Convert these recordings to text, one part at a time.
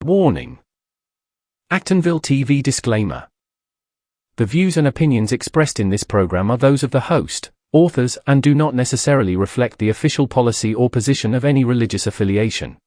Warning. Actonville TV disclaimer. The views and opinions expressed in this program are those of the host, authors, and do not necessarily reflect the official policy or position of any religious affiliation.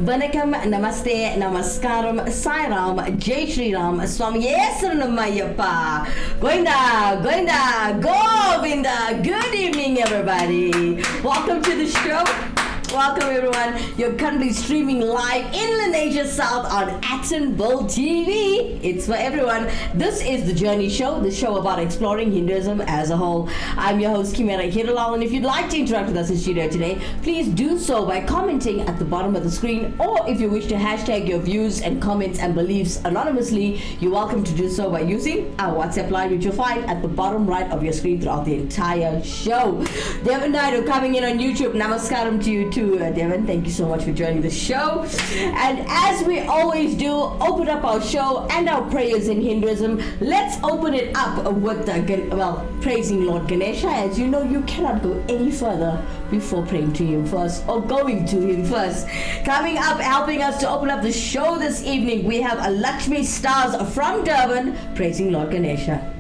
Vanakkam, Namaste, Namaskaram, Sai Ram, Jai Shri Ram, Swamiye Saranamayappa, Govinda, Govinda. Good evening, everybody. Welcome to the show. Welcome, everyone. You're currently streaming live in Lanesia South on Actonville TV. It's for everyone. This is the Journey Show, the show about exploring Hinduism as a whole. I'm your host, Kimera, Heeralal, and if you'd like to interact with us in studio today, please do so by commenting at the bottom of the screen, or if you wish to hashtag your views and comments and beliefs anonymously, you're welcome to do so by using our WhatsApp line, which you'll find at the bottom right of your screen throughout the entire show. Devin Naidu coming in on YouTube. Namaskaram to you too, Devin. Thank you so much for joining the show. And as we always do, open up our show and our prayers in Hinduism. Let's open it up with praising Lord Ganesha. As you know, you cannot go any further before praying to him first, or going to him first. Coming up, helping us to open up the show this evening, we have a Lakshmi Stars from Durban praising Lord Ganesha.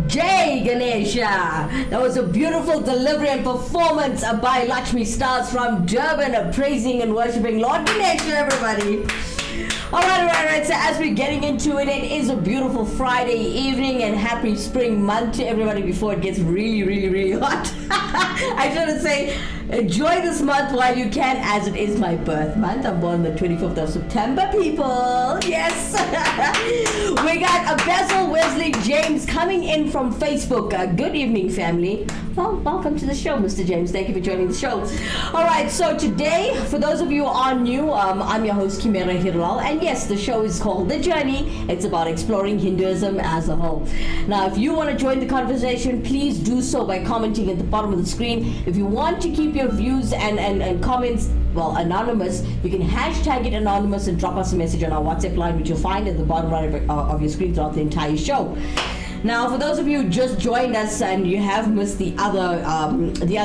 Jai Ganesha. That was a beautiful delivery and performance by Lakshmi Stars from Durban, praising and worshipping Lord Ganesha, everybody. All right. So as we're getting into it, it is a beautiful Friday evening and happy spring month to everybody before it gets really hot. I shouldn't say enjoy this month while you can, as it is my birth month. I'm born the 25th of September, people. Yes. We got Basil Wesley James coming in from Facebook. Good evening, family. Well, welcome to the show, Mr. James. Thank you for joining the show. All right, so today, for those of you who are new, I'm your host, Kimera Heeralal, and yes, the show is called The Journey. It's about exploring Hinduism as a whole. Now, if you want to join the conversation, please do so by commenting at the bottom of the screen. If you want to keep your views and comments, well, anonymous, you can hashtag it anonymous and drop us a message on our WhatsApp line, which you'll find at the bottom right of your screen throughout the entire show. Now, for those of you who just joined us and you have missed the other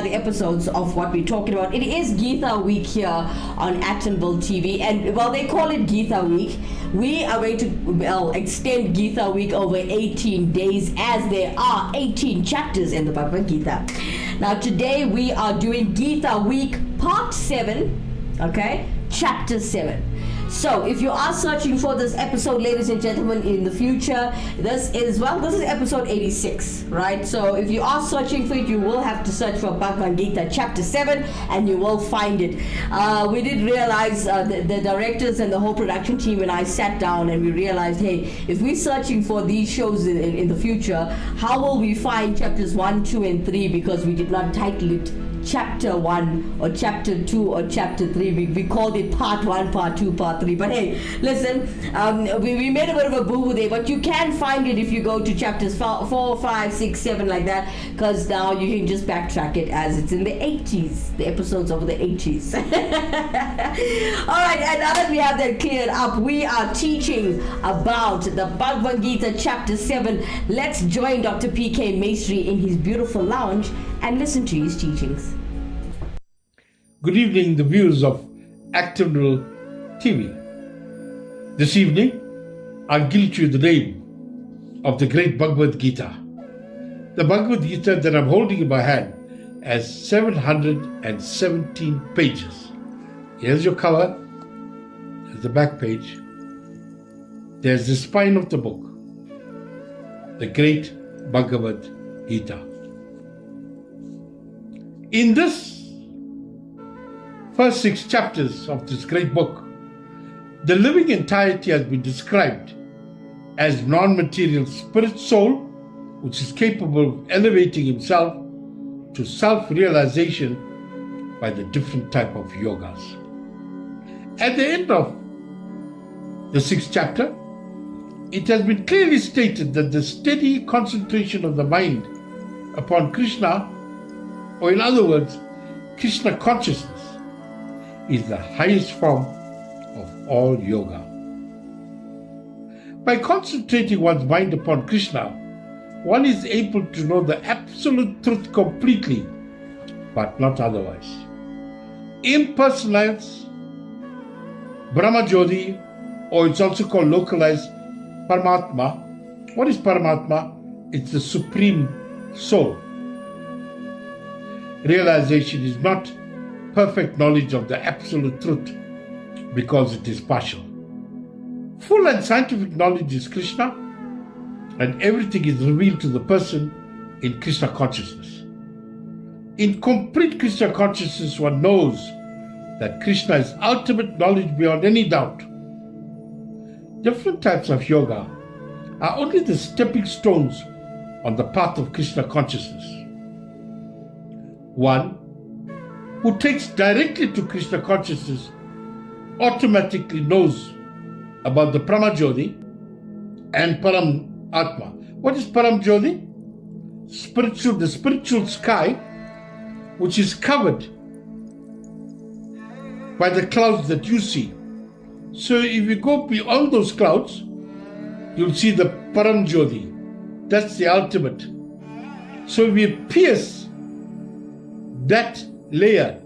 episodes of what we're talking about, it is Geeta Week here on Actonville TV, and well, they call it Geeta Week. We are going to extend Geeta Week over 18 days, as there are 18 chapters in the Bhagavad Gita. Now, today we are doing Geeta Week Part 7, okay, Chapter 7. So, if you are searching for this episode, ladies and gentlemen, in the future, this is episode 86, right? So, if you are searching for it, you will have to search for Bhagavad Gita Chapter 7, and you will find it. We did realize, the directors and the whole production team and I sat down and we realized, hey, if we're searching for these shows in the future, how will we find chapters 1, 2, and 3, because we did not title it Chapter 1 or Chapter 2 or Chapter 3. We called it Part 1, Part 2, Part 3. But hey, listen, we made a bit of a boo-boo there, but you can find it if you go to chapters 4, 5, 6, 7, like that, because now you can just backtrack it as it's in the 80s, the episodes of the 80s. Alright, and now that we have that cleared up, we are teaching about the Bhagavad Gita Chapter 7. Let's join Dr. P.K. Maestri in his beautiful lounge and listen to his teachings. Good evening, the viewers of Actonville TV. This evening, I'll gild you the name of the great Bhagavad Gita. The Bhagavad Gita that I'm holding in my hand has 717 pages. Here's your cover. There's the back page. There's the spine of the book. The great Bhagavad Gita. In this first 6 chapters of this great book, the living entirety has been described as non-material spirit soul, which is capable of elevating himself to self-realization by the different type of yogas. At the end of the 6th chapter, it has been clearly stated that the steady concentration of the mind upon Krishna, or in other words, Krishna consciousness, is the highest form of all yoga. By concentrating one's mind upon Krishna, one is able to know the absolute truth completely, but not otherwise. Impersonalized Brahmajyoti, or it's also called localized Paramatma. What is Paramatma? It's the supreme soul. Realization is not perfect knowledge of the absolute truth, because it is partial. Full and scientific knowledge is Krishna, and everything is revealed to the person in Krishna consciousness. In complete Krishna consciousness, one knows that Krishna is ultimate knowledge beyond any doubt. Different types of yoga are only the stepping stones on the path of Krishna consciousness. One who takes directly to Krishna consciousness automatically knows about the Paramajyoti and Param Atma. What is Paramajyoti? The spiritual sky, which is covered by the clouds that you see. So if you go beyond those clouds, you'll see the Paramajyoti. That's the ultimate. So if you pierce that layer,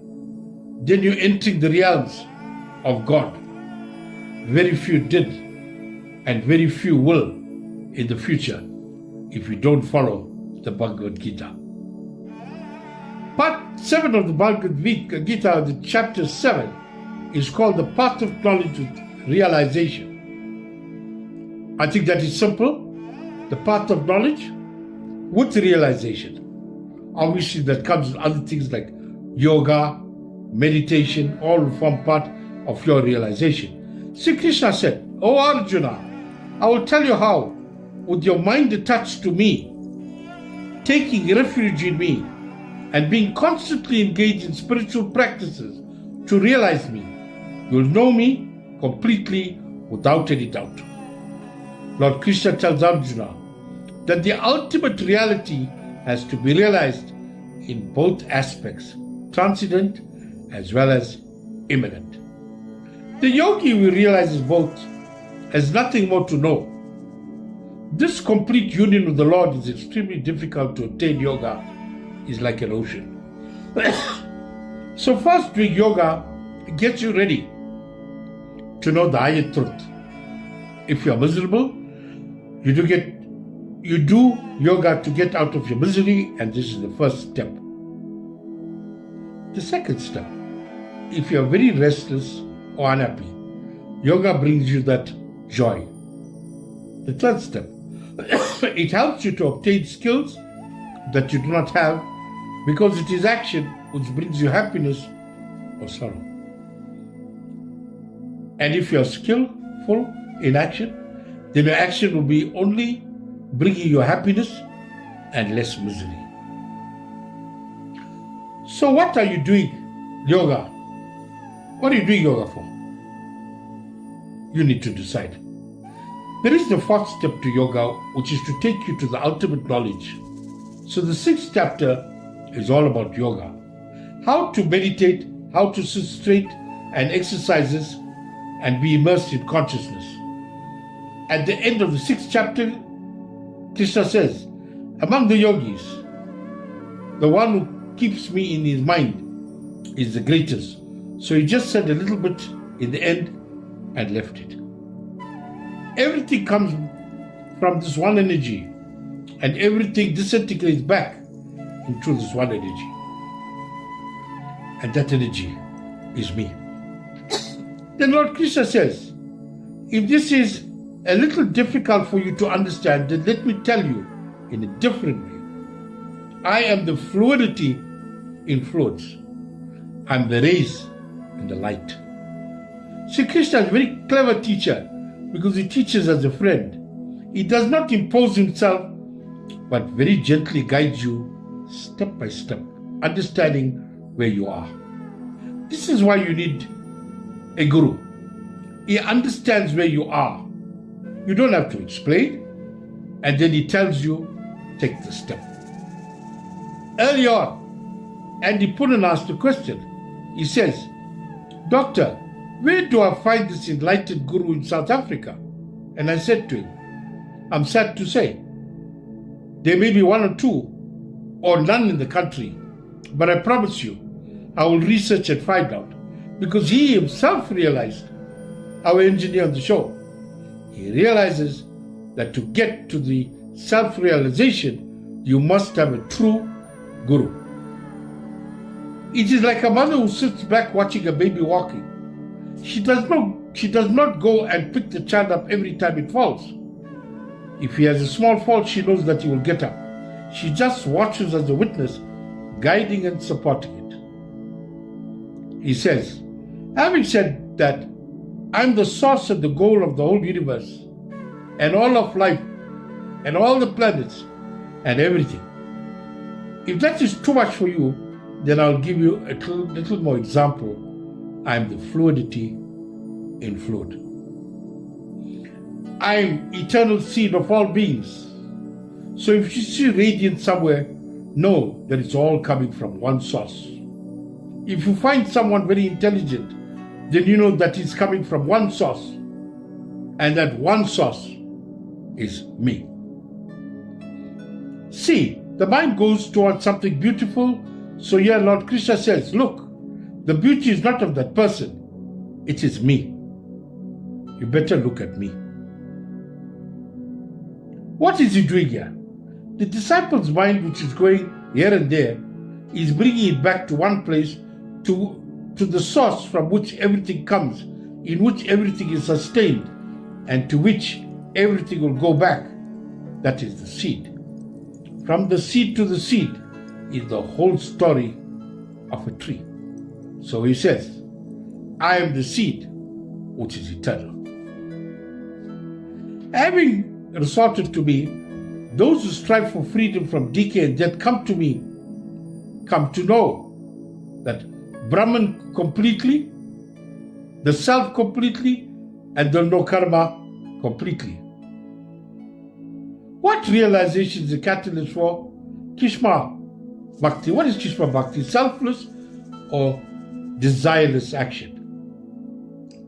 then you're entering the realms of God. Very few did, and very few will in the future. if you don't follow the Bhagavad Gita. Part 7 of the Bhagavad Gita, the chapter 7, is called the Path of Knowledge with Realization. I think that is simple. The path of knowledge with realization. Obviously, that comes with other things like yoga, meditation, all form part of your realization. Sri Krishna said, "O Arjuna, I will tell you how, with your mind attached to me, taking refuge in me, and being constantly engaged in spiritual practices to realize me, you'll know me completely without any doubt." Lord Krishna tells Arjuna that the ultimate reality has to be realized in both aspects, transcendent as well as immanent. The yogi who realizes both has nothing more to know. This complete union with the Lord is extremely difficult to attain. Yoga is like an ocean. So first, doing yoga gets you ready to know the higher truth. If you are miserable, you do yoga to get out of your misery, and this is the first step. The second step, if you are very restless or unhappy, yoga brings you that joy. The third step, it helps you to obtain skills that you do not have, because it is action which brings you happiness or sorrow. And if you are skillful in action, then your action will be only bringing you happiness and less misery. So what are you doing yoga? What are you doing yoga for? You need to decide. There is the fourth step to yoga, which is to take you to the ultimate knowledge. So the sixth chapter is all about yoga. How to meditate, how to sit straight and exercises and be immersed in consciousness. At the end of the sixth chapter, Krishna says, among the yogis, the one who keeps me in his mind is the greatest. So he just said a little bit in the end and left it. Everything comes from this one energy, and everything disintegrates back into this one energy. And that energy is me. Then Lord Krishna says, if this is a little difficult for you to understand, then let me tell you in a different way. I am the fluidity in fluids. I'm the rays in the light. Sri Krishna is a very clever teacher because he teaches as a friend. He does not impose himself, but very gently guides you step by step, understanding where you are. This is why you need a guru. He understands where you are. You don't have to explain, and then he tells you, take the step. Early on, Andy Poonen asked a question. He says, Doctor, where do I find this enlightened guru in South Africa? And I said to him, I'm sad to say, there may be one or two, or none in the country, but I promise you, I will research and find out, because he himself realized, our engineer on the show, he realizes that to get to the self-realization, you must have a true guru. It is like a mother who sits back watching a baby walking. She does not go and pick the child up every time it falls. If he has a small fall, she knows that he will get up. She just watches as a witness, guiding and supporting it. He says, having said that, I'm the source and the goal of the whole universe, and all of life, and all the planets, and everything. If that is too much for you, then I'll give you a little more example. I'm the fluidity in fluid. I'm eternal seed of all beings. So if you see radiance somewhere, know that it's all coming from one source. If you find someone very intelligent, then you know that it's coming from one source, and that one source is me. See, the mind goes towards something beautiful, so here Lord Krishna says, look, the beauty is not of that person, it is me. You better look at me. What is he doing here? The disciple's mind, which is going here and there, is bringing it back to one place, to the source from which everything comes, in which everything is sustained, and to which everything will go back. That is the seed. From the seed to the seed is the whole story of a tree. So he says, I am the seed which is eternal. Having resorted to me, those who strive for freedom from decay and death come to me, come to know that Brahman completely, the self completely, and the no karma completely. What realization is the catalyst for Kishma Bhakti? What is Kishma Bhakti? Selfless or desireless action.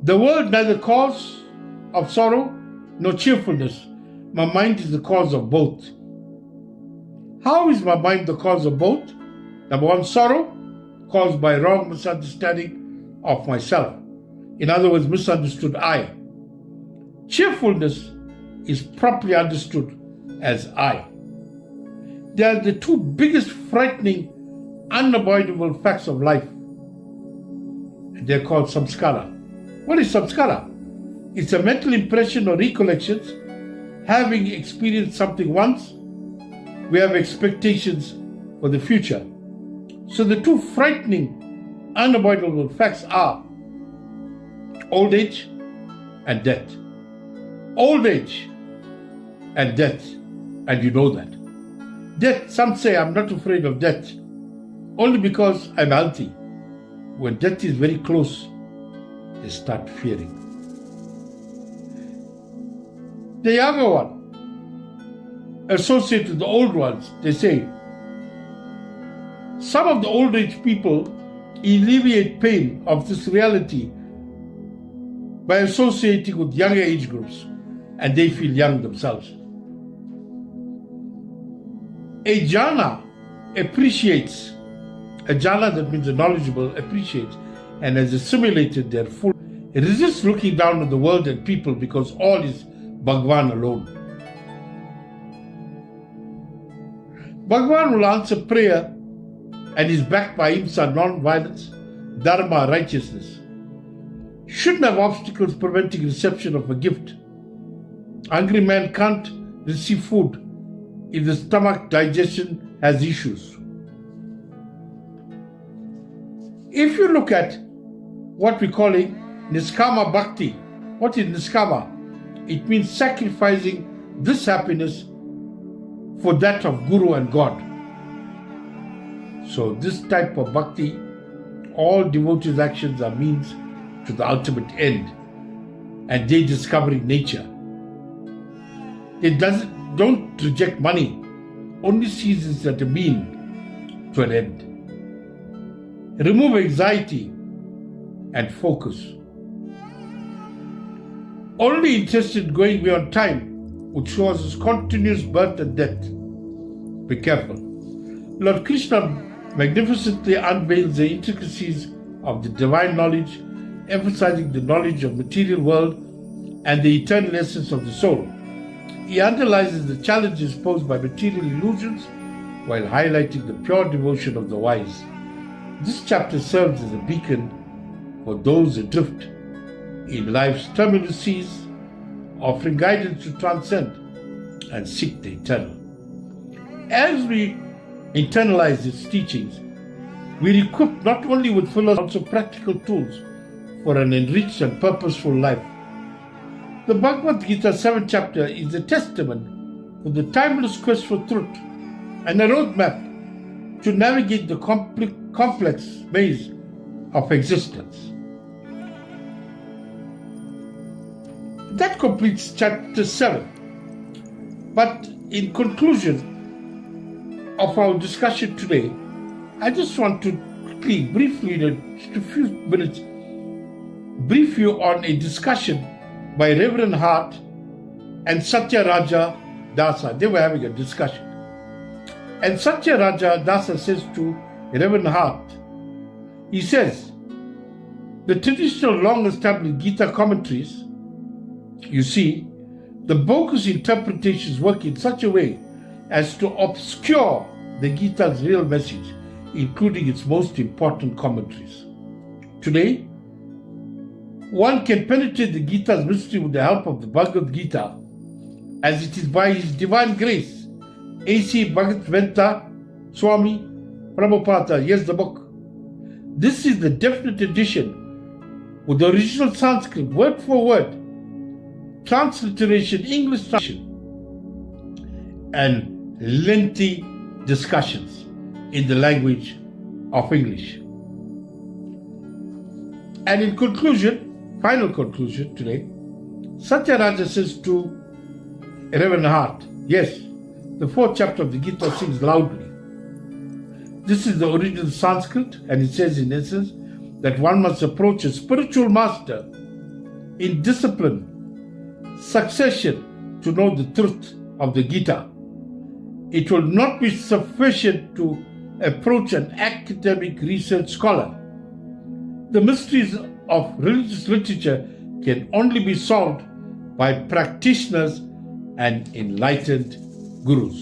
The world neither cause of sorrow nor cheerfulness. My mind is the cause of both. How is my mind the cause of both? Number one, sorrow caused by wrong misunderstanding of myself. In other words, misunderstood I. Cheerfulness is properly understood as I. They are the two biggest frightening, unavoidable facts of life. And they're called samskara. What is samskara? It's a mental impression or recollections. Having experienced something once, we have expectations for the future. So the two frightening, unavoidable facts are old age and death. Old age and death, and you know that. Death, some say I'm not afraid of death, only because I'm healthy. When death is very close, they start fearing. The younger one, associated with the old ones, they say, some of the old age people alleviate pain of this reality by associating with younger age groups, and they feel young themselves. A jhana appreciates, a jhana that means a knowledgeable appreciates and has assimilated their full. It resists looking down on the world and people because all is Bhagwan alone. Bhagwan will answer prayer and is backed by Ahimsa, non-violence, Dharma, righteousness. Shouldn't have obstacles preventing reception of a gift. Hungry man can't receive food if the stomach digestion has issues. If you look at what we're calling Niskama Bhakti, what is Niskama? It means sacrificing this happiness for that of Guru and God. So this type of Bhakti, all devotees' actions are means to the ultimate end, and they discovering nature. It don't reject money, only sees it as a mean to an end. Remove anxiety and focus. Only interested in going beyond time, which shows us continuous birth and death. Be careful. Lord Krishna magnificently unveils the intricacies of the divine knowledge, emphasizing the knowledge of material world and the eternal essence of the soul. He underlies the challenges posed by material illusions while highlighting the pure devotion of the wise. This chapter serves as a beacon for those adrift in life's turbulent seas, offering guidance to transcend and seek the eternal. As we internalize its teachings, we are equipped not only with philosophy, but also practical tools for an enriched and purposeful life. The Bhagavad Gita 7th chapter is a testament to the timeless quest for truth and a roadmap to navigate the complex maze of existence. That completes chapter 7. But in conclusion of our discussion today, I just want to quickly, briefly, in just a few minutes, brief you on a discussion by Reverend Hart and Satya Raja Dasa. They were having a discussion. And Satya Raja Dasa says to Reverend Hart, he says, the traditional long-established Gita commentaries, you see, the bogus interpretations work in such a way as to obscure the Gita's real message, including its most important commentaries. Today, one can penetrate the Gita's mystery with the help of the Bhagavad Gita, as it is by His Divine Grace, A.C. Bhagavata Swami Prabhupada. Here's the book. This is the definite edition with the original Sanskrit, word for word, transliteration, English translation, and lengthy discussions in the language of English. And in conclusion, final conclusion today, Satya Raja says to a reverent heart, yes, the 4th chapter of the Gita sings loudly. This is the original Sanskrit, and it says in essence that one must approach a spiritual master in discipline, succession to know the truth of the Gita. It will not be sufficient to approach an academic research scholar. The mysteries of religious literature can only be solved by practitioners and enlightened gurus.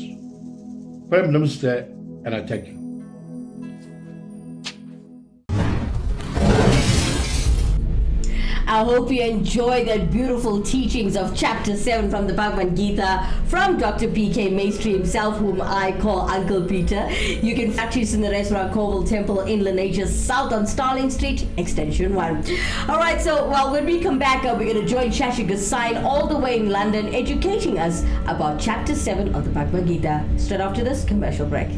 Prem Namaste, and I thank you. I hope you enjoy the beautiful teachings of chapter 7 from the Bhagavad Gita from Dr. P.K. Maestri himself, whom I call Uncle Peter. You can catch us in the restaurant Koval Temple in Lanesia South on Starling Street, extension 1. Alright, so when we come back, we're going to join Shashi Gasain all the way in London, educating us about chapter 7 of the Bhagavad Gita. Straight after this commercial break.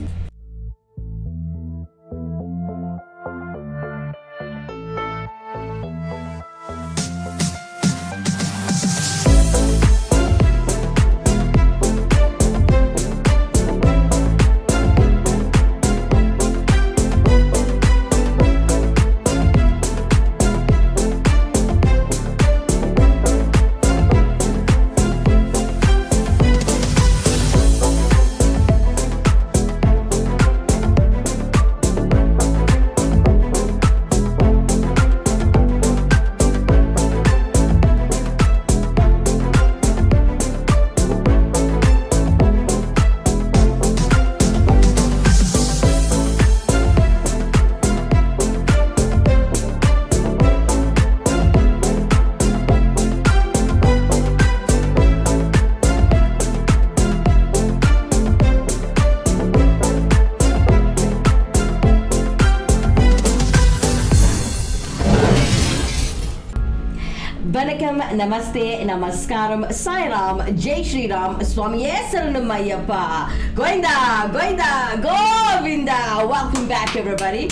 Vanakkam, Namaste, Namaskaram, Sairam, Jai Shri Ram, Swamiye Saranam Govinda, Govinda, Govinda. Welcome back, everybody.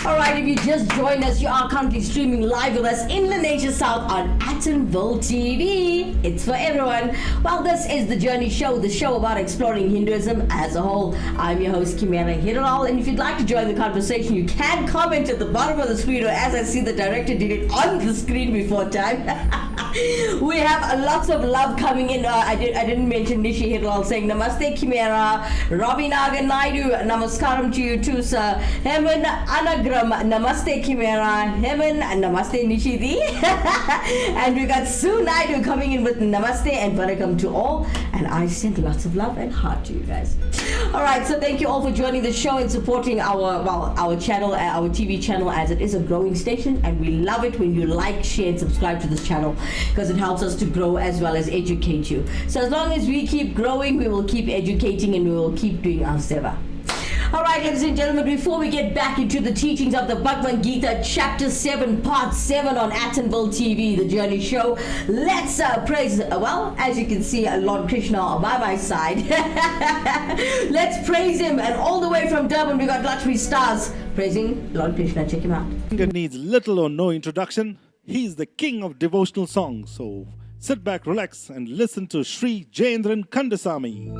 Alright, if you just joined us, you are currently streaming live with us in Lanesia South on Attenville TV. It's for everyone. Well, this is the Journey Show, the show about exploring Hinduism as a whole. I'm your host, Kimera, Heeralal, and if you'd like to join the conversation, you can comment at the bottom of the screen, or as I see the director did it on the screen before time. We have lots of love coming in. I didn't mention Nishi Heeralal saying Namaste Kimera, Ravi Nagan Naidu, Namaskaram to you too, sir. Heman Anagram, Namaste Kimera, Heman, Namaste Nishidi. And we got Sue Naidu coming in with Namaste and welcome to all. And I send lots of love and heart to you guys. Alright, so thank you all for joining the show and supporting our channel, our TV channel, as it is a growing station, and we love it when you like, share and subscribe to this channel, because it helps us to grow as well as educate you. So as long as we keep growing, we will keep educating and we will keep doing our seva. Alright, ladies and gentlemen, before we get back into the teachings of the Bhagavad Gita, Chapter 7, Part 7 on Attenville TV, the Journey Show, let's praise, as you can see, Lord Krishna by my side. Let's praise him. And all the way from Durban, we got Lakshmi Stars praising Lord Krishna. Check him out. It needs little or no introduction. He's the king of devotional songs. So sit back, relax, and listen to Sri Jayendran Kandasamy.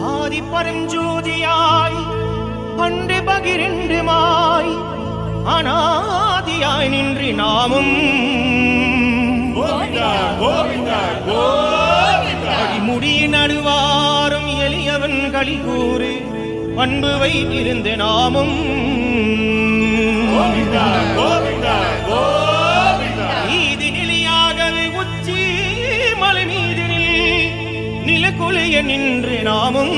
ஆதி பரஞ்சோதியாய் பண்டு பகிரண்டுமாய் அநாதியாய் நின்று நாமும் கோவிந்தா கோவிந்தா கோவிந்தா அடிமுடியின் நடுவாரும் எளியவன் களிகூறு பண்பு வைத்திருந்த நாமும் கோவிந்தா கோவிந்தா கோவிந்தா நீதி நிலையாகவே உச்சி மலை மீதினில் குளிய நின்று நாமும்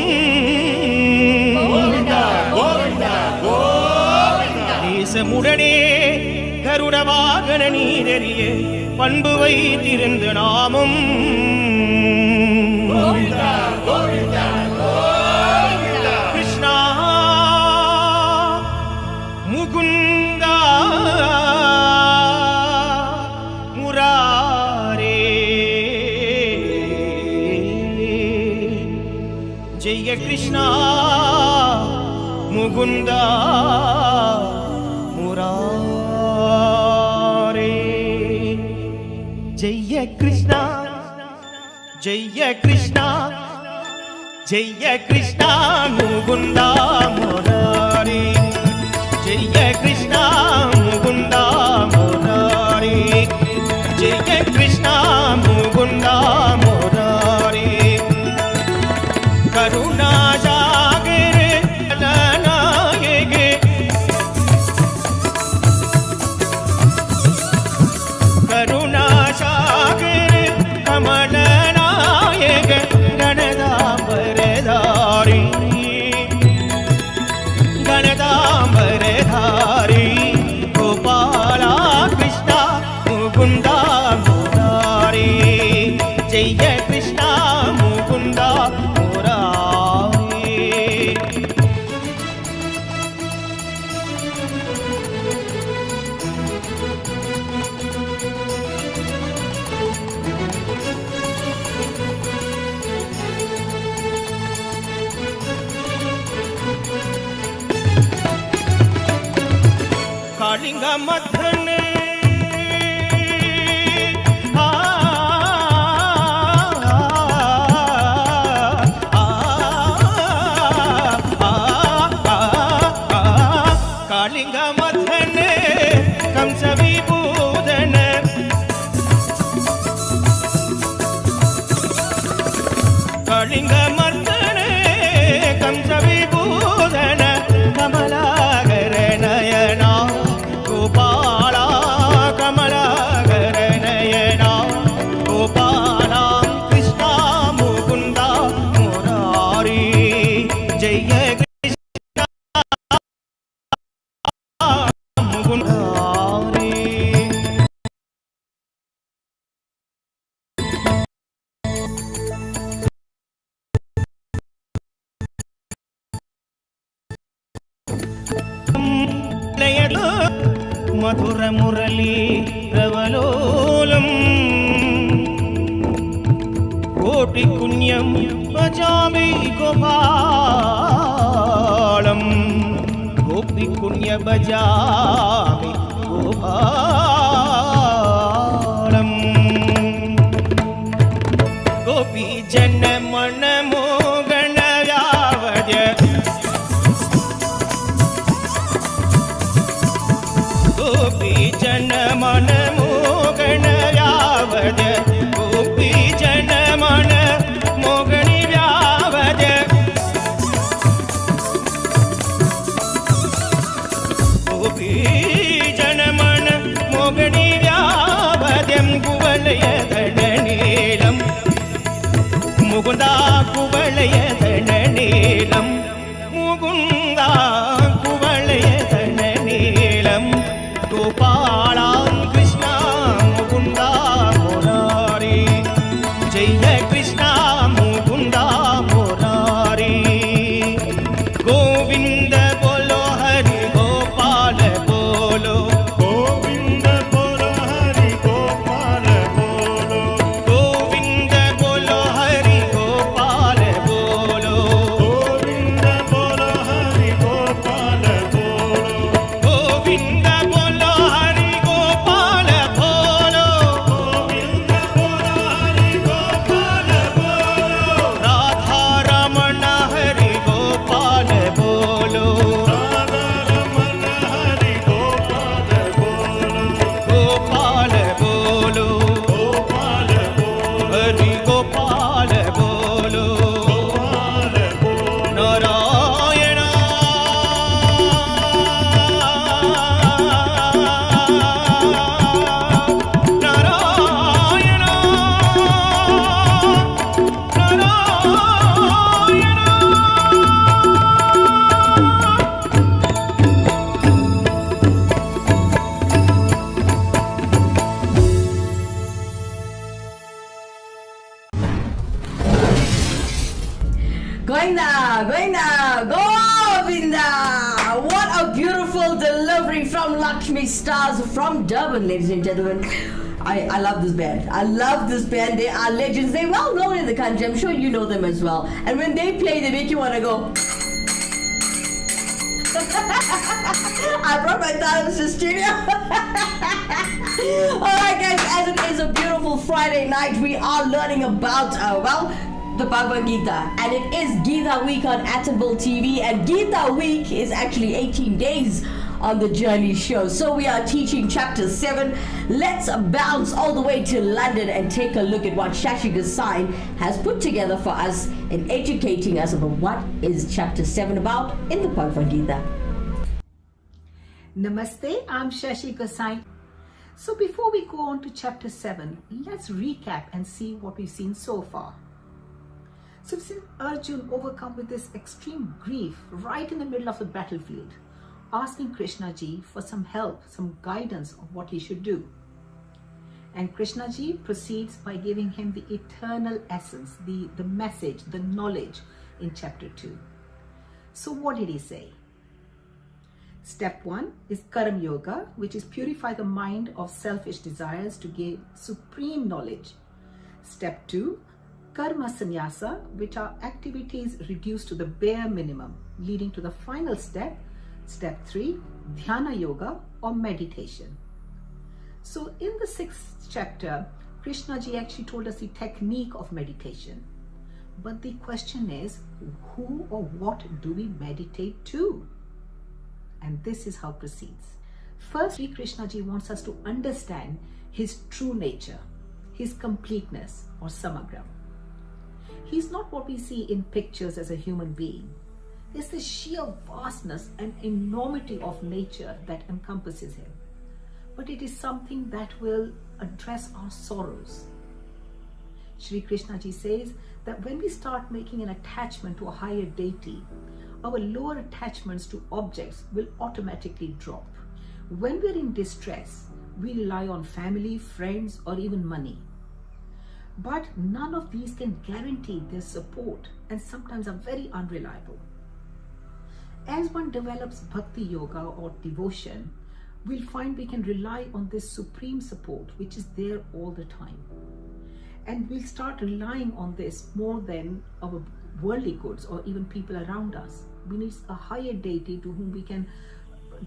நேசமுடனே கருட வாகன நீரெறிய பண்பு வைத்திருந்த நாமும் கிருஷ்ணா முகுந்தா முராரே ஜெய கிருஷ்ணா முகுந்தா முராரே ஜெய கிருஷ்ணா ஜெய கிருஷ்ணா ஜெய கிருஷ்ணா முகுந்தா முராரே ஜெய கிருஷ்ணா முகுந்தா முராரே ஜெய கிருஷ்ணா முகுந்தா முராரே கருணா சாகரே நாயகே கருணா சாகரே கமல நாயக கணதாம்பரதாரி கணதாம்பரதாரி கோபாலா கிருஷ்ணா முகுந்தா முராரே ஜெய கிருஷ்ணா முகுந்தா முராரே காளிங்க மத்தனே காளிங்க மத்தனே கம்ச விபூதன காளிங்க மத்தனே கம்ச விபூதன கமலாகர நயனா கோபாலா கமலாகர நயனா கோபாலா கிருஷ்ணா முகுந்தா முராரி ஜெய கிருஷ்ணா முகுந்தாரி மதுர முரளி ரவலோலம் கோட்டி புண்ணியம் பஜாமி கோபாலம் கோபி புண்ணிய பஜாமி கோபாலம் கோபி ஜன மன மோகன யாவத்ய गोपी जन मन मोगन व्यावद गोपी जन मन मोगनि व्यावद गोपी जन मन मोगनि व्यावद्यं कुवलय धननीलं मुकुन्दा कुवलय धननीलं मुकुन्दा कुवलय धननीलं गोपाला कृष्णा मुकुन्दा मुरारी जय कृष्णा मुकुन्दा मुरारी गोविंद बोलो हरि गोपाल बोलो गोविंद बोलो हरि गोपाल बोलो गोविंद बोलो हरि गोपाल बोलो गोविंद बोलो हरि गोपाल बोलो गोविंद बोलो हरि गोपाल बोलो गोविंद बोलो हरि गोपाल बोलो Govinda. What a beautiful delivery from Lakshmi Stars from Durban, ladies and gentlemen. I love this band. I love this band. They are legends. They're well known in the country. I'm sure you know them as well. And when they play, they make you want to go. I brought my thumbs to the studio. Alright guys, as it is a beautiful Friday night, we are learning about, the Bhagavad Gita. And it is Geeta Week on Atonville TV. And Geeta Week is actually 18 days on the Journey show. So we are teaching chapter 7. Let's bounce all the way to London and take a look at what Shashi Gosai has put together for us in educating us about what is chapter 7 about in the Bhagavad Gita. Namaste, I'm Shashi Gosai. So before we go on to chapter 7, let's recap and see what we've seen so far. So we've seen Arjun overcome with this extreme grief right in the middle of the battlefield, asking Krishna ji for some help, some guidance of what he should do. And Krishna ji proceeds by giving him the eternal essence, the message, the knowledge in chapter 2. So what did he say? Step 1 is Karam Yoga, which is purify the mind of selfish desires to gain supreme knowledge. Step 2, Karma Sannyasa, which are activities reduced to the bare minimum, leading to the final step, Step 3, Dhyana Yoga or meditation. So in the 6th chapter, Krishna ji actually told us the technique of meditation. But the question is, who or what do we meditate to? And this is how it proceeds. Firstly, Krishna ji wants us to understand his true nature, his completeness or samagram. He's not what we see in pictures as a human being. It's the sheer vastness and enormity of nature that encompasses him. But it is something that will address our sorrows. Shri Krishna ji says that when we start making an attachment to a higher deity, our lower attachments to objects will automatically drop. When we're in distress, we rely on family, friends, or even money. But none of these can guarantee their support and sometimes are very unreliable. As one develops bhakti yoga or devotion, we'll find we can rely on this supreme support which is there all the time. And we'll start relying on this more than our worldly goods or even people around us. We need a higher deity to whom we can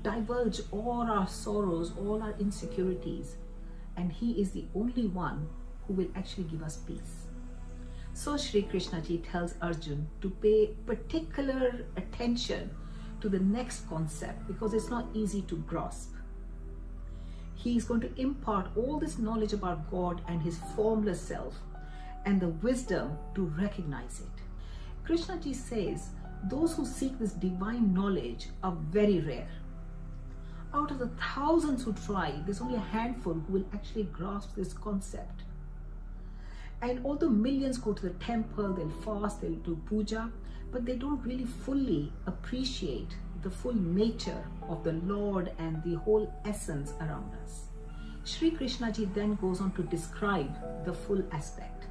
divulge all our sorrows, all our insecurities. And he is the only one who will actually give us peace. So Shri Krishna ji tells Arjun to pay particular attention to the next concept because it's not easy to grasp. He's going to impart all this knowledge about God and his formless self and the wisdom to recognize it. Krishna ji says those who seek this divine knowledge are very rare. Out of the thousands who try, there's only a handful who will actually grasp this concept. And although millions go to the temple, they'll fast, they'll do puja, but they don't really fully appreciate the full nature of the Lord and the whole essence around us. Shri Krishna ji then goes on to describe the full aspect.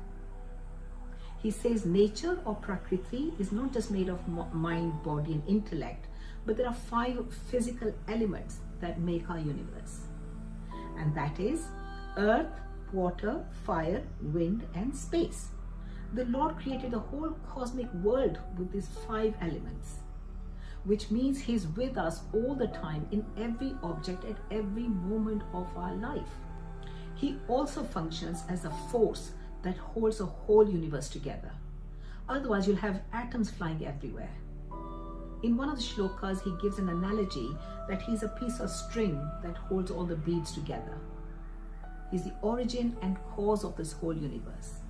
He says nature or prakriti is not just made of mind, body and intellect, but there are 5 physical elements that make our universe. And that is earth, water, fire, wind and space. The Lord created the whole cosmic world with these 5 elements, which means he's with us all the time in every object at every moment of our life. He also functions as a force that holds the whole universe together. Otherwise, you'll have atoms flying everywhere. In one of the shlokas, he gives an analogy that he's a piece of string that holds all the beads together. He's the origin and cause of this whole universe.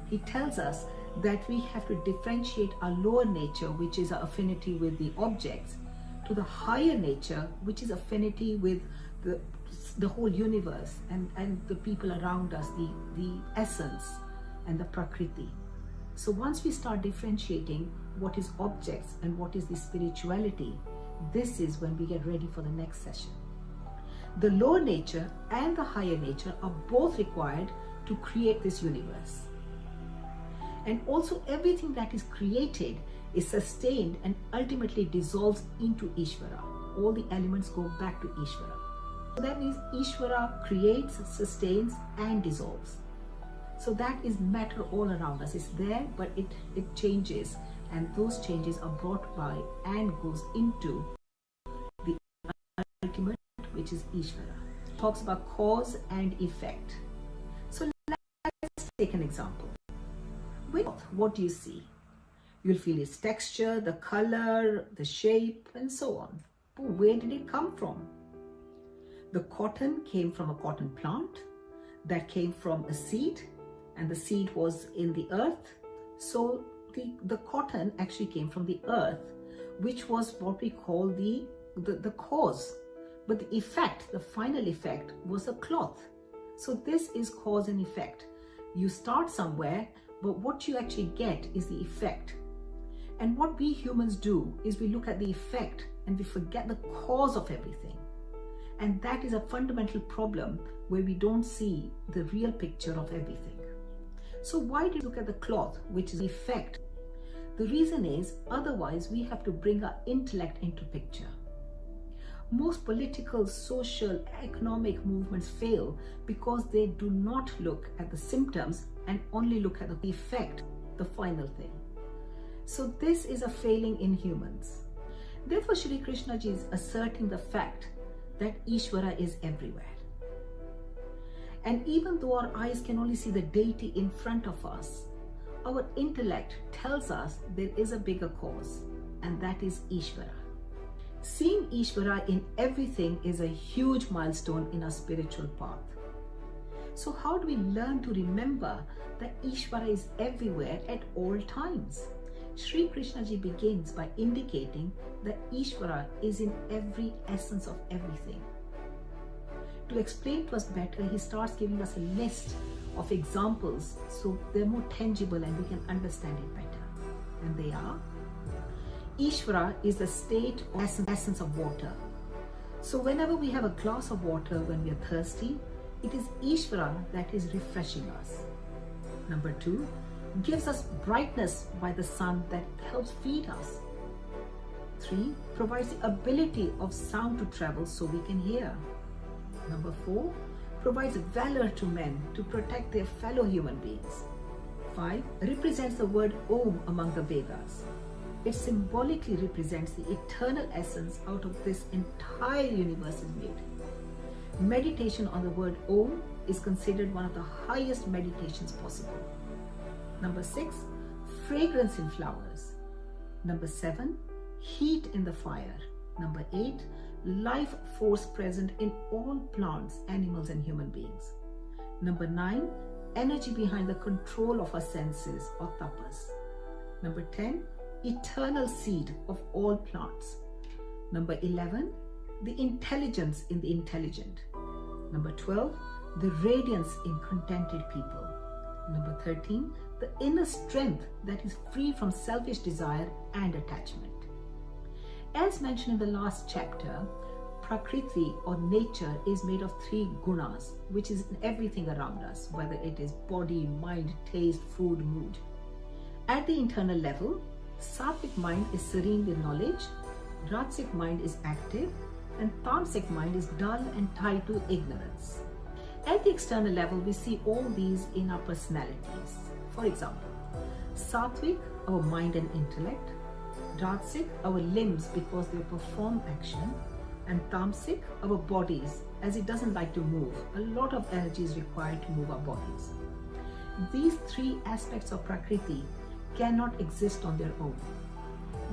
He tells us that we have to differentiate our lower nature, which is our affinity with the objects, to the higher nature, which is affinity with the whole universe and the people around us, the essence and the prakriti. So once we start differentiating what is objects and what is the spirituality, this is when we get ready for the next session. The lower nature and the higher nature are both required to create this universe. And also everything that is created is sustained and ultimately dissolves into Ishvara. All the elements go back to Ishvara. So that means Ishvara creates, sustains and dissolves. So that is matter all around us. It's there, but it changes, and those changes are brought by and goes into the ultimate, which is Ishvara. It talks about cause and effect. So let's take an example. With what do you see? You'll feel its texture, the color, the shape, and so on. But where did it come from? The cotton came from a cotton plant that came from a seed, and the seed was in the earth. So the cotton actually came from the earth, which was what we call the cause. But the effect, the final effect, was a cloth. So this is cause and effect. You start somewhere, but what you actually get is the effect. And what we humans do is we look at the effect and we forget the cause of everything. And that is a fundamental problem where we don't see the real picture of everything. So why do you look at the cloth, which is the effect? The reason is, otherwise we have to bring our intellect into picture. Most political, social, economic movements fail because they do not look at the symptoms and only look at the effect, the final thing. So this is a failing in humans. Therefore, Shri Krishna Ji is asserting the fact that Ishvara is everywhere. And even though our eyes can only see the deity in front of us, our intellect tells us there is a bigger cause, and that is Ishvara. Seeing Ishvara in everything is a huge milestone in our spiritual path. So how do we learn to remember that Ishvara is everywhere at all times? Shri Krishna Ji begins by indicating that Ishvara is in every essence of everything. To explain to us better, he starts giving us a list of examples so they're more tangible and we can understand it better. And they are: Ishvara is the state or essence of water. So whenever we have a glass of water when we are thirsty, it is Ishvara that is refreshing us. Number 2, gives us brightness by the sun that helps feed us. 3, provides the ability of sound to travel so we can hear. Number 4, provides valor to men to protect their fellow human beings. 5, represents the word Om among the Vedas. It symbolically represents the eternal essence out of this entire universe is made. Meditation on the word Om is considered one of the highest meditations possible. Number 6, fragrance in flowers. Number 7, heat in the fire. Number 8, life force present in all plants, animals and human beings. Number 9, energy behind the control of our senses or tapas. Number 10, eternal seed of all plants. Number 11, the intelligence in the intelligent. Number 12, the radiance in contented people. Number 13, the inner strength that is free from selfish desire and attachment. As mentioned in the last chapter, Prakriti or nature is made of 3 gunas, which is in everything around us, whether it is body, mind, taste, food, mood. At the internal level, Sattvic mind is serene with knowledge, Rajasic mind is active, and Tamasic mind is dull and tied to ignorance. At the external level, we see all these in our personalities. For example, Sattvic, our mind and intellect, Rajasic, our limbs because they perform action, and Tamasic, our bodies, as it doesn't like to move. A lot of energy is required to move our bodies. These 3 aspects of Prakriti cannot exist on their own.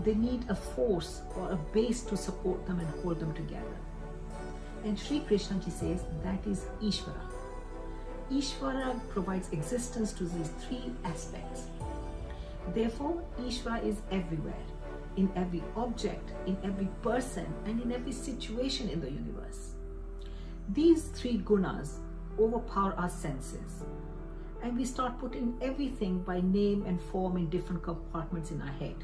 They need a force or a base to support them and hold them together. And Shri Krishna Ji says that is Ishvara. Ishvara provides existence to these 3 aspects. Therefore, Ishvara is everywhere, in every object, in every person, and in every situation in the universe. These 3 gunas overpower our senses, and we start putting everything by name and form in different compartments in our head.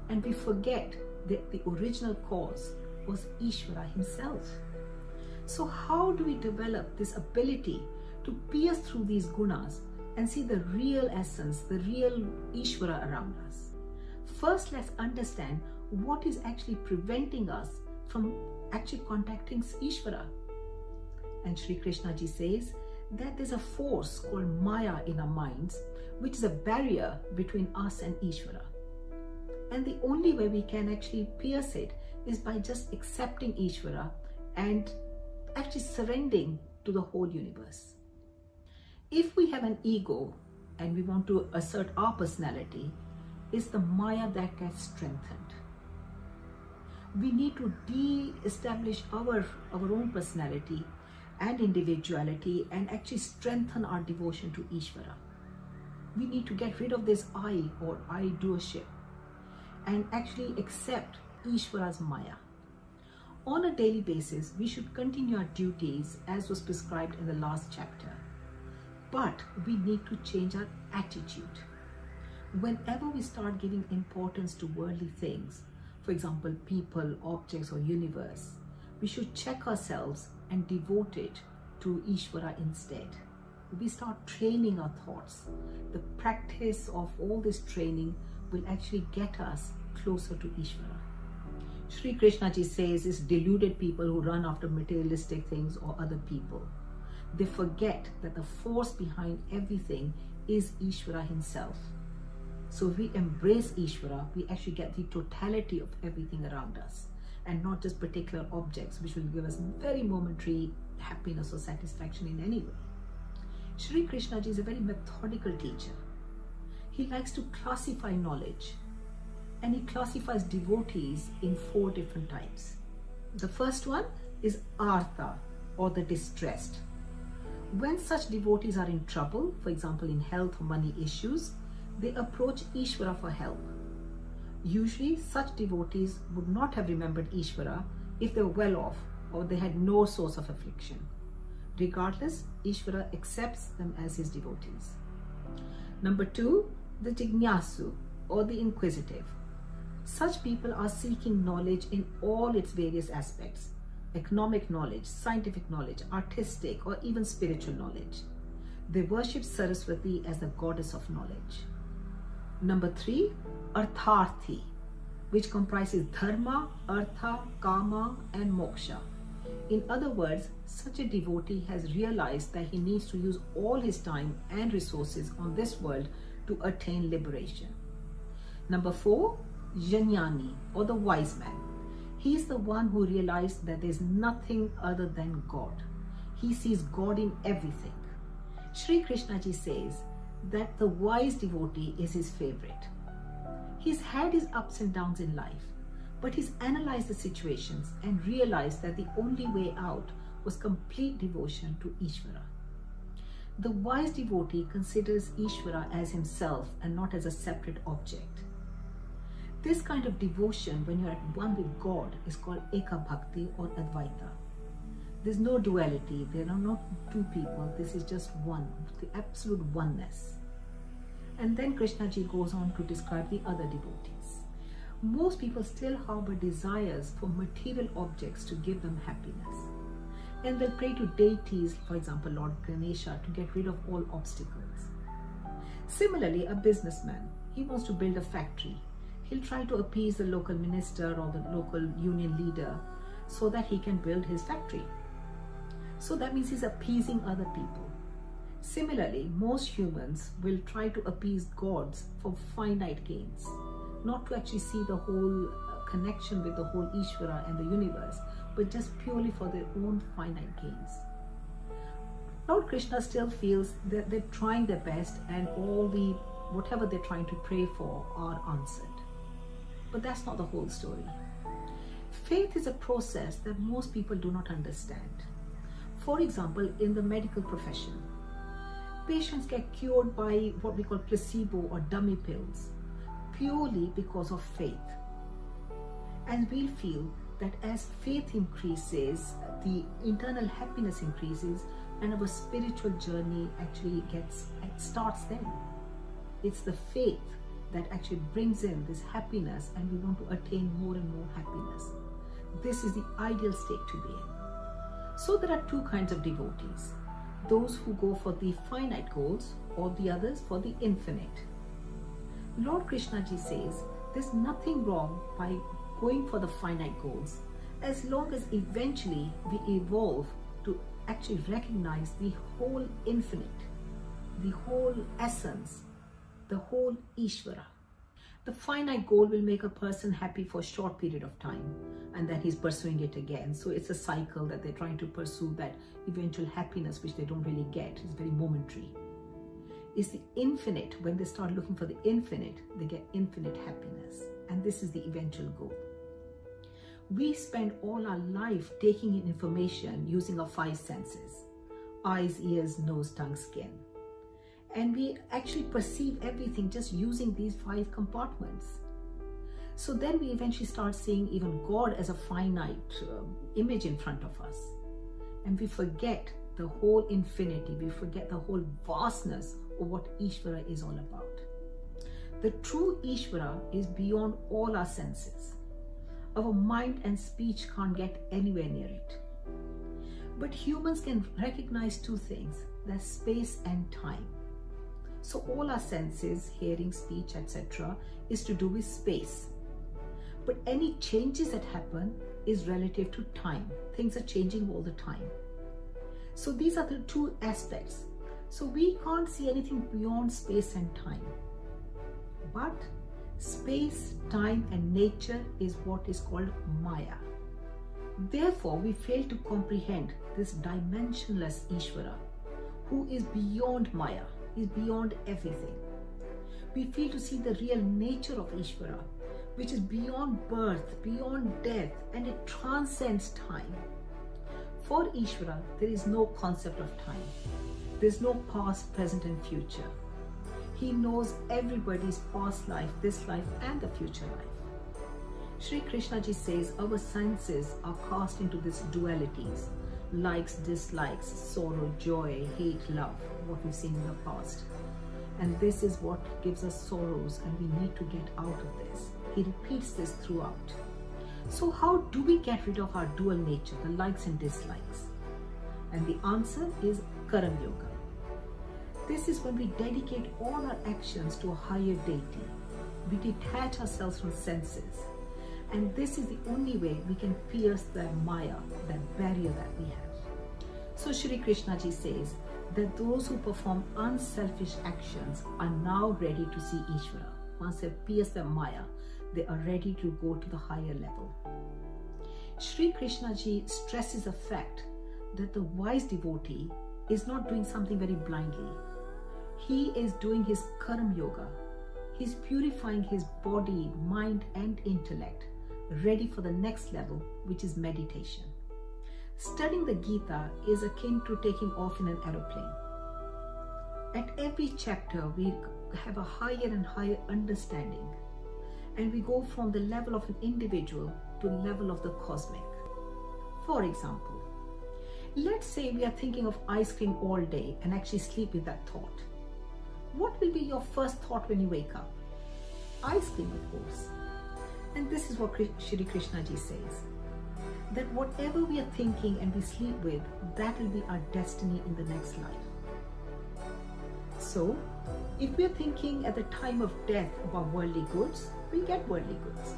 And we forget that the original cause was Ishvara himself. So how do we develop this ability to pierce through these gunas and see the real essence, the real Ishvara around us. First, let's understand what is actually preventing us from actually contacting Ishvara. And Sri Krishna ji says that there's a force called Maya in our minds, which is a barrier between us and Ishvara. And the only way we can actually pierce it is by just accepting Ishvara and actually surrendering to the whole universe. If we have an ego and we want to assert our personality, it's the Maya that gets strengthened. We need to de-establish our own personality and individuality and actually strengthen our devotion to Ishvara. We need to get rid of this I or I-doership and actually accept Ishvara's Maya. On a daily basis, we should continue our duties as was prescribed in the last chapter. But we need to change our attitude. Whenever we start giving importance to worldly things, for example, people, objects, or universe, we should check ourselves and devote it to Ishvara instead. We start training our thoughts. The practice of all this training will actually get us closer to Ishvara. Sri Krishna ji says it's deluded people who run after materialistic things or other people. They forget that the force behind everything is Ishvara himself. So if we embrace Ishvara, we actually get the totality of everything around us and not just particular objects which will give us very momentary happiness or satisfaction in any way. Sri Krishna ji is a very methodical teacher. He likes to classify knowledge, and he classifies devotees in 4 different types. The first one is artha, or the distressed. When such devotees are in trouble, for example in health or money issues, they approach Ishvara for help. Usually such devotees would not have remembered Ishvara if they were well off or they had no source of affliction. Regardless, Ishvara accepts them as his devotees. Number 2, the jignasu, or the inquisitive. Such people are seeking knowledge in all its various aspects: economic knowledge, scientific knowledge, artistic, or even spiritual knowledge. They worship Saraswati as the goddess of knowledge. Number 3, artharthi, which comprises dharma, artha, kama, and moksha. In other words, such a devotee has realized that he needs to use all his time and resources on this world to attain liberation. Number 4, jnani, or the wise man. He is the one who realized that there is nothing other than God. He sees God in everything. Sri Krishna ji says that the wise devotee is his favorite. He's had his ups and downs in life, but he's analyzed the situations and realized that the only way out was complete devotion to Ishvara. The wise devotee considers Ishvara as himself and not as a separate object. This kind of devotion, when you're at one with God, is called Eka Bhakti or Advaita. There's no duality, there are not two people, this is just one, the absolute oneness. And then Krishna ji goes on to describe the other devotees. Most people still harbor desires for material objects to give them happiness. And they'll pray to deities, for example Lord Ganesha, to get rid of all obstacles. Similarly, a businessman, he wants to build a factory. He'll try to appease the local minister or the local union leader so that he can build his factory. So that means he's appeasing other people. Similarly, most humans will try to appease gods for finite gains, not to actually see the whole connection with the whole Ishvara and the universe, but just purely for their own finite gains. Lord Krishna still feels that they're trying their best and whatever they're trying to pray for are answered. But that's not the whole story. Faith is a process that most people do not understand. For example, in the medical profession, patients get cured by what we call placebo or dummy pills purely because of faith. And we feel that as faith increases, the internal happiness increases and our spiritual journey actually starts then. It's the faith that actually brings in this happiness, and we want to attain more and more happiness. This is the ideal state to be in. So there are 2 kinds of devotees. those who go for the finite goals or the others for the infinite. Lord Krishna ji says there's nothing wrong by going for the finite goals as long as eventually we evolve to actually recognize the whole infinite, the whole essence, the whole Ishvara. The finite goal will make a person happy for a short period of time and then he's pursuing it again. So it's a cycle that they're trying to pursue that eventual happiness which they don't really get. It's very momentary. It's the infinite. When they start looking for the infinite, they get infinite happiness. And this is the eventual goal. We spend all our life taking in information using our five senses: eyes, ears, nose, tongue, skin. And we actually perceive everything just using these five compartments. So then we eventually start seeing even God as a finite image in front of us. And we forget the whole infinity, we forget the whole vastness of what Ishvara is all about. The true Ishvara is beyond all our senses. Our mind and speech can't get anywhere near it. But humans can recognize two things: that's space and time. So all our senses, hearing, speech, etc., is to do with space. But any changes that happen is relative to time. Things are changing all the time. So these are the two aspects. So we can't see anything beyond space and time. But space, time, and nature is what is called Maya. Therefore, we fail to comprehend this dimensionless Ishvara, who is beyond Maya, is beyond everything. We fail to see the real nature of Ishvara, which is beyond birth, beyond death, and it transcends time. For Ishvara, there is no concept of time. There is no past, present, and future. He knows everybody's past life, this life, and the future life. Shri Krishna ji says our senses are cast into these dualities: likes, dislikes, sorrow, joy, hate, love, what we've seen in the past. And this is what gives us sorrows, and we need to get out of this. He repeats this throughout. So how do we get rid of our dual nature, the likes and dislikes? And the answer is Karam Yoga. This is when we dedicate all our actions to a higher deity. We detach ourselves from senses. And this is the only way we can pierce that Maya, that barrier that we have. So Shri Krishna ji says that those who perform unselfish actions are now ready to see Ishvara. Once they've pierced the Maya, they are ready to go to the higher level. Shri Krishna ji stresses the fact that the wise devotee is not doing something very blindly. He is doing his Karam Yoga. He's purifying his body, mind, and intellect, ready for the next level, which is meditation. Studying the Geeta is akin to taking off in an aeroplane. At every chapter, we have a higher and higher understanding, and we go from the level of an individual to the level of the cosmic. For example, let's say we are thinking of ice cream all day and actually sleep with that thought. What will be your first thought when you wake up? Ice cream, of course. And this is what Shri Krishna ji says, that whatever we are thinking and we sleep with, that will be our destiny in the next life. So, if we are thinking at the time of death about worldly goods, we get worldly goods.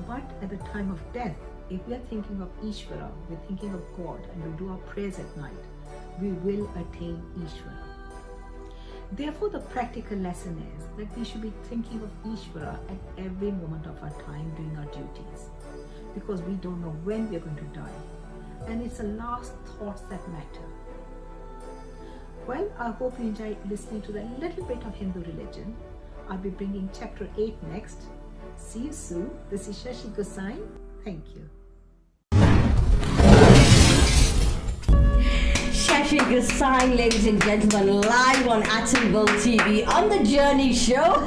But at the time of death, if we are thinking of Ishvara, we're thinking of God, and we do our prayers at night, we will attain Ishvara. Therefore, the practical lesson is that we should be thinking of Ishvara at every moment of our time doing our duties, because we don't know when we are going to die, and it's the last thoughts that matter. Well, I hope you enjoyed listening to that little bit of Hindu religion. I'll be bringing chapter 8 next. See you soon. This is Shashi Gosai. Thank you. Shashi Gosai, ladies and gentlemen, live on Atonville TV on the Journey Show.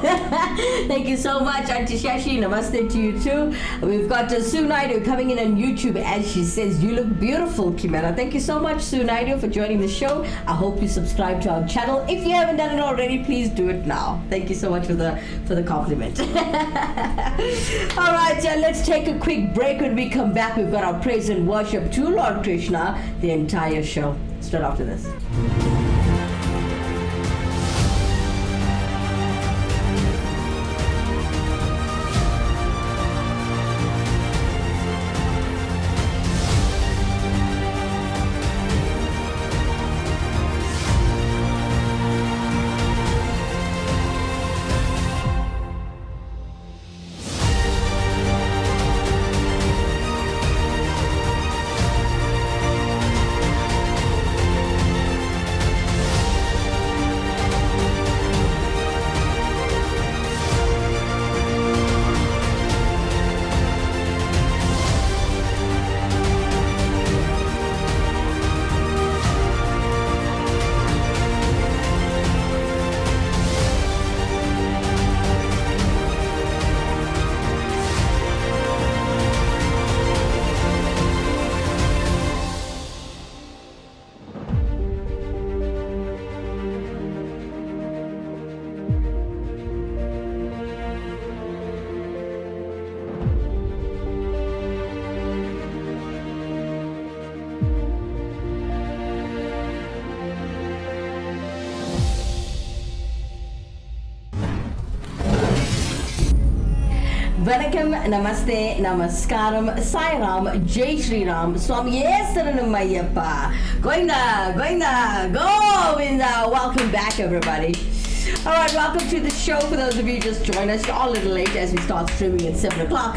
Thank you so much, Auntie Shashi. Namaste to you too. We've got Sue Naidu coming in on YouTube, and she says, "You look beautiful, Kimera." Thank you so much, Sue Naidu, for joining the show. I hope you subscribe to our channel. If you haven't done it already, please do it now. Thank you so much for the compliment. All right, let's take a quick break. When we come back, we've got our praise and worship to Lord Krishna, the entire show. straight after this. Vanakkam, Namaste, Namaskaram, Sai Ram, Jai Shri Ram, Swamiye Saranam Goinda, Goinda, Govinda. Welcome back, everybody. All right, welcome to the show. For those of you who just joined us, a little late as we start streaming at 7 o'clock.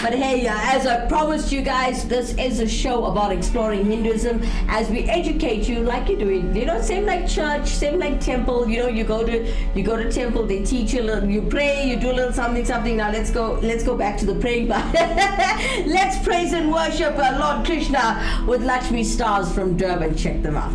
But hey, as I promised you guys, this is a show about exploring Hinduism as we educate you like you're doing. You know, same like church, same like temple. You know, you go to temple, they teach you a little, you pray, you do a little something. Now let's go back to the praying part. Let's praise and worship Lord Krishna with Lakshmi Stars from Durban. Check them out.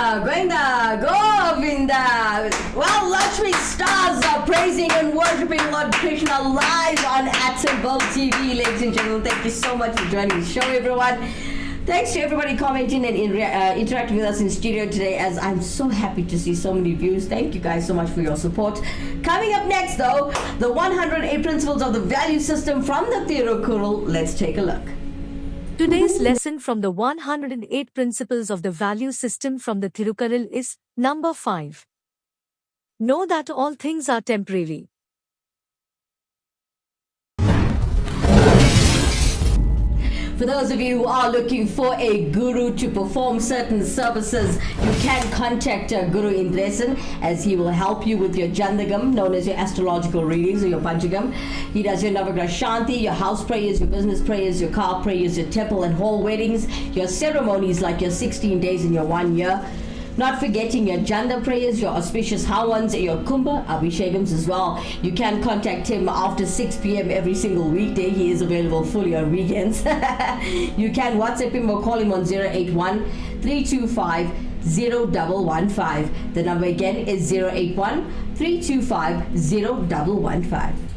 Govinda, Govinda. Well, Lakshmi stars are praising and worshipping Lord Krishna live on Actonville TV, ladies and gentlemen. Thank you so much for joining the show, everyone. Thanks to everybody commenting and interacting with us in studio today, as I'm so happy to see so many views. Thank you guys so much for your support. Coming up next, though, the 108 Principles of the Value System from the Thirukural. Let's take a look. Today's lesson from the 108 Principles of the Value System from the Thirukural is number 5. Know that all things are temporary. For those of you who are looking for a guru to perform certain services, you can contact Guru Indresan, as he will help you with your Jandagam, known as your astrological readings or your Panchagam. He does your Navagraha Shanti, your house prayers, your business prayers, your car prayers, your temple and hall weddings, your ceremonies like your 16 days and your 1 year. Not forgetting your Janda prayers, your auspicious Hawans, your Kumbha, Abhishekams as well. You can contact him after 6 p.m. every single weekday. He is available fully on weekends. You can WhatsApp him or call him on 081 325 0115. The number again is 081 325 0115.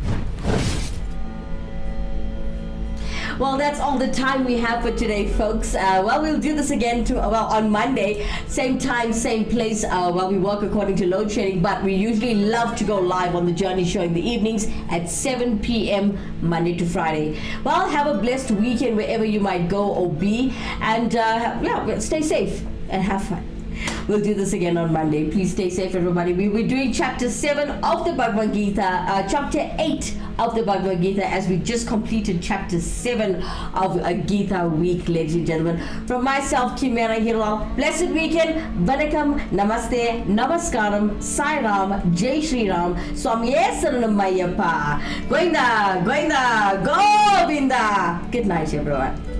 Well, that's all the time we have for today, folks. We'll do this again on Monday, same time, same place. We work according to load shedding, but we usually love to go live on the Journey Show in the evenings at 7 p.m. Monday to Friday. Well, have a blessed weekend wherever you might go or be, and stay safe and have fun. We'll do this again on Monday. Please stay safe, everybody. We were doing chapter 7 of the Bhagavad Gita, chapter 8 of the Bhagavad Gita, as we just completed chapter 7 of Gita week, ladies and gentlemen. From myself, Kimera, Heeralal, blessed weekend. Vanakkam, Namaste, Namaskaram, Sai Ram, Jai Shri Ram, Swami Saranam Ayyappa. Govinda, Govinda, Govinda. Good night, everyone.